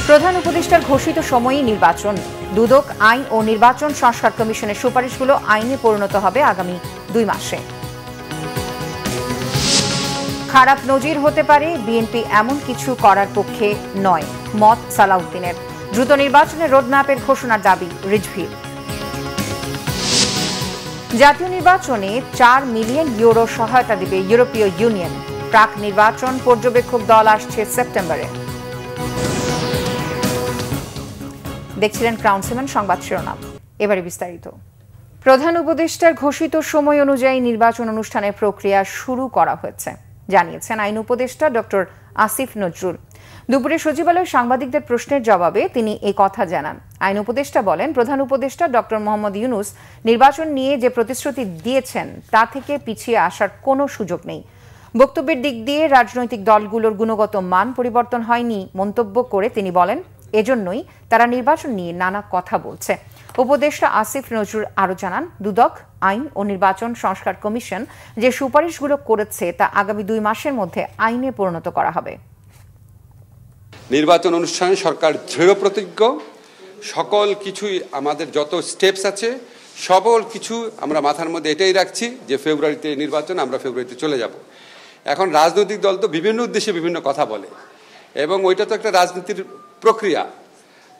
প্রধান উপদেষ্টার ঘোষিত সময়ে নির্বাচন, দুদক আইন ও নির্বাচন সংস্কার কমিশনের সুপারিশগুলো আইনে পরিণত হবে আগামী 2 মাসে। খারাপ নজির হতে পারে, বিএনপি এমন কিছু করার পক্ষে নয়, মত সালাউদ্দিনের। দ্রুত নির্বাচনের রোডম্যাপের ঘোষণার দাবি রিজভীর। জাতীয় নির্বাচনে 4 মিলিয়ন ইউরো সহায়তা দেবে ইউরোপীয় ইউনিয়ন। প্রাক নির্বাচন পর্যবেক্ষক দল আসছে সেপ্টেম্বরে। দেখছিলেন ক্রাউন সিমেন্ট সংবাদ শিরোনাম, এবারে বিস্তারিত। প্রধান উপদেষ্টার ঘোষিত সময় অনুযায়ী নির্বাচন অনুষ্ঠানের প্রক্রিয়া শুরু করা হয়েছে জানিয়েছেন আইন উপদেষ্টা ডক্টর আসিফ নজরুল। দুপুরে সচিবালয়ে সাংবাদিকদের প্রশ্নের জবাবে তিনি এই কথা জানান। আইন উপদেষ্টা বলেন, প্রধান উপদেষ্টা ডক্টর মোহাম্মদ ইউনূস নির্বাচন নিয়ে যে প্রতিশ্রুতি দিয়েছেন তা থেকে পিছিয়ে আসার কোনো সুযোগ নেই। বক্তব্যের দিক দিয়ে রাজনৈতিক দলগুলোর গুণগত মান পরিবর্তন হয়নি মন্তব্য করে তিনি বলেন, এজন্যই তারা নির্বাচন নিয়ে নানা কথা বলছে। উপদেষ্টা আসিফ নজরুল আরও জানান, দুদক আইন ও নির্বাচন সংস্কার কমিশন যে সুপারিশগুলো করেছে তা আগামী 2 মাসের মধ্যে আইনে পরিণত করা হবে। নির্বাচন অনুষ্ঠানে সরকার দৃঢ় প্রতিজ্ঞ। সকল কিছুই আমাদের যত স্টেপস আছে সকল কিছু আমরা মাথার মধ্যে এটাই রাখছি যে ফেব্রুয়ারিতে নির্বাচন, আমরা ফেব্রুয়ারিতে চলে যাব। এখন রাজনৈতিক দল তো বিভিন্ন উদ্দেশ্যে বিভিন্ন কথা বলে এবং ওইটা তো একটা রাজনীতির প্রক্রিয়া।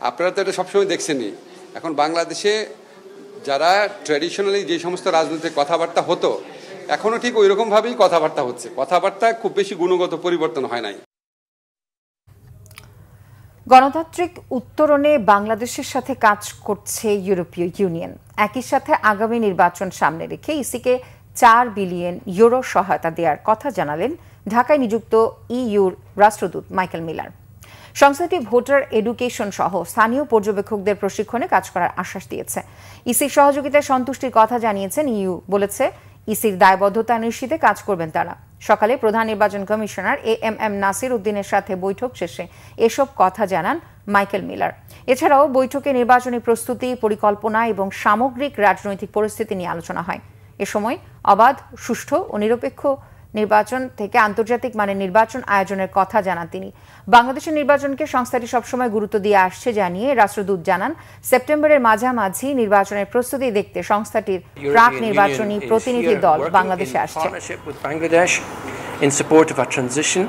আপনারা তো এটা সবসময় দেখছেনই। এখন বাংলাদেশে যারা ট্র্যাডিশনালি যে সমস্ত রাজনৈতিক কথাবার্তা হতো এখনও ঠিক ওই রকমভাবেই কথাবার্তা হচ্ছে। কথাবার্তা খুব বেশি গুণগত পরিবর্তন হয় নাই। গণতান্ত্রিক উত্তরণে বাংলাদেশের সাথে কাজ করছে ইউরোপীয় ইউনিয়ন। একই সাথে আগামী নির্বাচন সামনে রেখে ইসিকে 4 বিলিয়ন ইউরো সহায়তা দেওয়ার কথা জানালেন ঢাকায় নিযুক্ত ইইউর রাষ্ট্রদূত মাইকেল মিলার। সংস্থাটি ভোটার এডুকেশন সহ স্থানীয় পর্যবেক্ষকদের প্রশিক্ষণে কাজ করার আশ্বাস দিয়েছে। ইসির সহযোগিতায় সন্তুষ্টির কথা জানিয়েছেন ইইউ। বলেছে, ইসির দায়বদ্ধতা নিশ্চিতে কাজ করবেন তারা। সকালে প্রধান নির্বাচন কমিশনার এএমএম নাসির উদ্দিনের সাথে বৈঠক শেষে এসব কথা জানান মাইকেল মিলার। এছাড়াও বৈঠকে নির্বাচনী প্রস্তুতি, পরিকল্পনা এবং সামগ্রিক রাজনৈতিক পরিস্থিতি নিয়ে আলোচনা হয়। এ সময় অবাধ, সুষ্ঠু ও নিরপেক্ষ নির্বাচন থেকে আন্তর্জাতিক মানের নির্বাচন আয়োজনের কথা জানান তিনি। বাংলাদেশের নির্বাচনকে সংস্থাটি সবসময় গুরুত্ব দিয়ে আসছে জানিয়ে রাষ্ট্রদূত জানান, সেপ্টেম্বরের মাঝামাঝি নির্বাচনের প্রস্তুতি দেখতে সংস্থাটির প্রাক নির্বাচনী প্রতিনিধি দল বাংলাদেশে আসছে। In support of a transition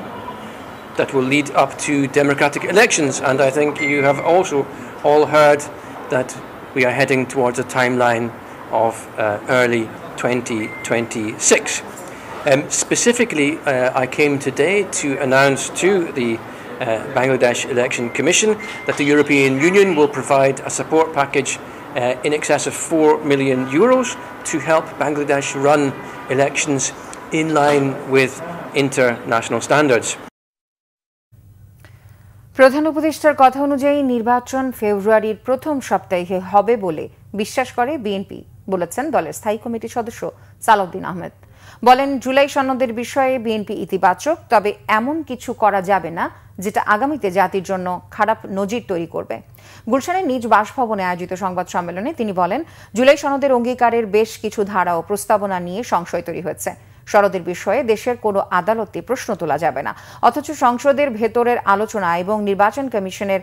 that will lead up to democratic elections, and I think you have also all heard that we are heading towards a timeline of early 2026. Specifically, I came today to announce to the Bangladesh Election Commission that the European Union will provide a support package in excess of 4 million euros to help Bangladesh run elections in line with international standards. প্রধান উপদেষ্টার কথা অনুযায়ী নির্বাচন ফেব্রুয়ারির প্রথম সপ্তাহে হবে বলে বিশ্বাস করে বিএনপি, বলেছেন দলের স্থায়ী কমিটির সদস্য সালাউদ্দিন আহমেদ। বলেন, জুলাই সনদের বিষয়ে বিএনপি ইতিবাচক, তবে এমন কিছু করা যাবে না যেটা আগামীতে জাতির জন্য খারাপ নজির তৈরি করবে। গুলশানের নিজ বাসভবনে আয়োজিত সংবাদ সম্মেলনে তিনি বলেন, জুলাই সনদের অঙ্গীকারের বেশ কিছু ধারা ও প্রস্তাবনা নিয়ে সংশয় তৈরি হয়েছে। সনদের বিষয়ে দেশের কোনো আদালতে প্রশ্ন তোলা যাবে না, অথচ সংসদের ভেতরের আলোচনা এবং নির্বাচন কমিশনের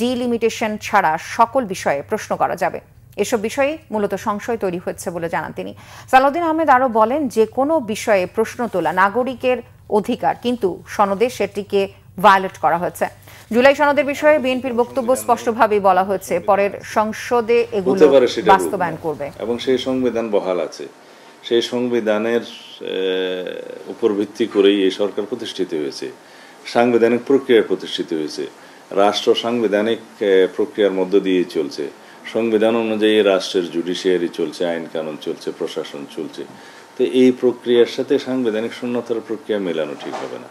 ডিলিমিটেশন ছাড়া সকল বিষয়ে প্রশ্ন করা যাবে। এসব বিষয়ে মূলত সংশয় তৈরি হচ্ছে বলে জানান তিনি। সালাউদ্দিন আহমেদ আরও বলেন, যে কোনো বিষয়ে প্রশ্ন তোলা নাগরিকের অধিকার, কিন্তু সনদে সেটিকে ভায়োলেট করা হয়েছে। জুলাই সনদের বিষয়ে বিএনপির বক্তব্য স্পষ্টভাবেই বলা হয়েছে, পরের সংসদে এগুলো বাস্তবায়ন করবে এবং সেই সংবিধান বহাল আছে। সেই সংবিধানের উপর ভিত্তি করেই এই সরকার প্রতিষ্ঠিত হয়েছে, সাংবিধানিক প্রক্রিয়ায় প্রতিষ্ঠিত হয়েছে। রাষ্ট্র সাংবিধানিক প্রক্রিয়ার মধ্য দিয়ে চলছে। সংবিধান অনুযায়ী রাষ্ট্রের জুডিশিয়ারি চলছে, আইন কানুন চলছে, প্রশাসন চলছে। তো এই প্রক্রিয়ার সাথে সাংবিধানিক শূন্যতার প্রক্রিয়া মেলানো ঠিক হবে না।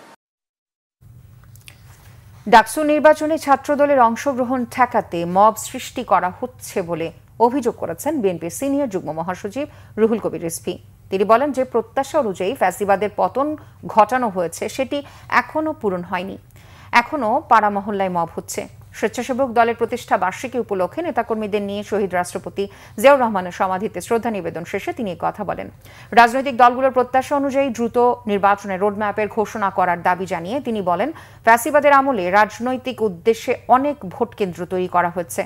ডাকসু নির্বাচনে ছাত্রদলের অংশগ্রহণ ঠেকাতে মব সৃষ্টি করা হচ্ছে বলে অভিযোগ করেছেন বিএনপির সিনিয়র যুগ্ম মহাসচিব রুহুল কবির রিজভী। তিনি বলেন, যে প্রত্যাশা অনুযায়ী ফ্যাসিবাদের পতন ঘটানো হয়েছে সেটি এখনো পূরণ হয়নি, এখনো পাড়া মহল্লায় মব হচ্ছে। স্বেচ্ছাসেবক দলের প্রতিষ্ঠা বার্ষিকী উপলক্ষে নেতাকর্মীদের নিয়ে শহীদ রাষ্ট্রপতি জিয়াউর রহমানের সমাধিতে শ্রদ্ধা নিবেদন শেষে তিনি কথা বলেন। রাজনৈতিক দলগুলোর প্রত্যাশা অনুযায়ী দ্রুত নির্বাচনের রোডম্যাপের ঘোষণা করার দাবি জানিয়ে তিনি বলেন, ফ্যাসিবাদের আমলে রাজনৈতিক উদ্দেশ্যে অনেক ভোট কেন্দ্র তৈরি করা হয়েছে,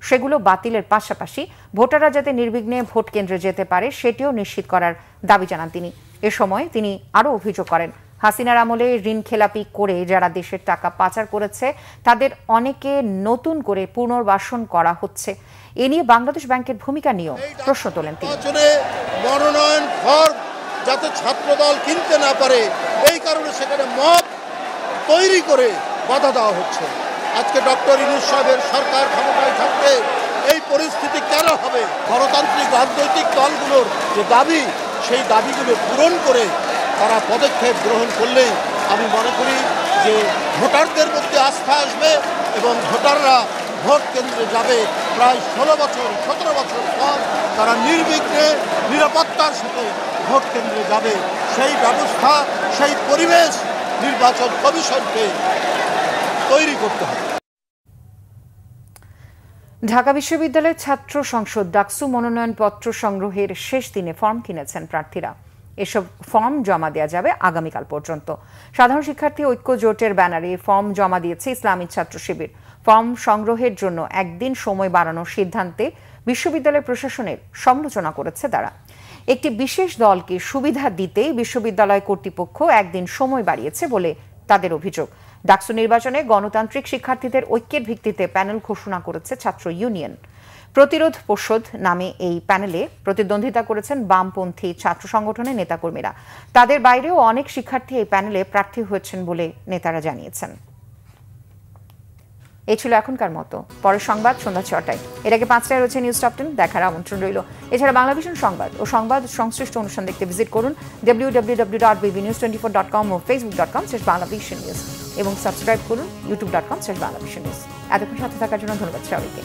সেগুলো বাতিলের পাশাপাশি ভোটাররা যাতে নির্বিঘ্নে ভোট কেন্দ্রে যেতে পারে সেটিও নিশ্চিত করার দাবি জানান তিনি। এ সময় তিনি আরও অভিযোগ করেন, হাসিনার আমলে ঋণ খেলাপি করে যারা দেশের টাকা পাচার করেছে তাদের অনেকে নতুন করে পুনর্বাসন করা হচ্ছে। এ নিয়ে বাংলাদেশ ব্যাংকের ভূমিকা নিয়েও প্রশ্ন তোলেন তিনি। মনোনয়ন ফর্ম যাতে ছাত্রদল কিনতে না পারে এই কারণে সেখানে মব তৈরি করে বাধা দেওয়া হচ্ছে। আজকে ডক্টর ইউনূস সাহেবের সরকার ক্ষমতায় থাকতে এই পরিস্থিতি কেন হবে? গণতান্ত্রিক রাজনৈতিক দলগুলোর যে দাবি সেই দাবিগুলো পূরণ করে তারা পদক্ষেপ গ্রহণ করলে আমি মনে করি যে ভোটারদের মধ্যে আস্থা আসবে এবং ভোটাররা ভোট কেন্দ্রে যাবে। প্রায় 17 বছর পর তারা নির্বিঘ্নে নিরাপত্তার সাথে ভোট কেন্দ্রে যাবে। সেই ব্যবস্থা, সেই পরিবেশ নির্বাচন কমিশনকে তৈরি করতে হবে। ঢাকা বিশ্ববিদ্যালয়ের ছাত্র সংসদ ডাকসু মনোনয়নপত্র সংগ্রহের শেষ দিনে ফর্ম কিনেছেন প্রার্থীরা। এসব ফর্ম জমা দেওয়া যাবে আগামীকাল পর্যন্ত। সাধারণ শিক্ষার্থী ঐক্য জোটের ব্যানারে ফর্ম জমা দিয়েছে ইসলামী ছাত্র শিবির। ফর্ম সংগ্রহের জন্য একদিন সময় বাড়ানোর সিদ্ধান্তে বিশ্ববিদ্যালয় প্রশাসনের সমালোচনা করেছে তারা। একটি বিশেষ দলকে সুবিধা দিতেই বিশ্ববিদ্যালয় কর্তৃপক্ষ একদিন সময় বাড়িয়েছে বলে তাদের অভিযোগ। ডাকসু নির্বাচনে গণতান্ত্রিক শিক্ষার্থীদের ঐক্যের ভিত্তিতে প্যানেল ঘোষণা করেছে ছাত্র ইউনিয়ন। প্রতিরোধ পর্ষদ নামে এই প্যানেলে প্রতিদ্বন্দ্বিতা করেছেন বামপন্থী ছাত্র সংগঠনের নেতাকর্মীরা। তাদের বাইরেও অনেক শিক্ষার্থী এই প্যানেলে প্রার্থী হয়েছেন বলে নেতারা জানিয়েছেন। এই ছিল এখনকার মতো। পরের সংবাদ সন্ধ্যা 6টায়। এর আগে 5টায় রয়েছে নিউজ টপ 10 দেখার আমন্ত্রণ রইল। এছাড়া বাংলাভিশন সংবাদ ও সংবাদ সংশ্লিষ্ট অনুষ্ঠান দেখতে ভিজিট করুন www.bbnews24.com ও facebook.com/banglavishnnews এবং সাবস্ক্রাইব করুন youtube.com/banglavishnnews। এতক্ষণ সাথে থাকার জন্য ধন্যবাদ সবাইকে।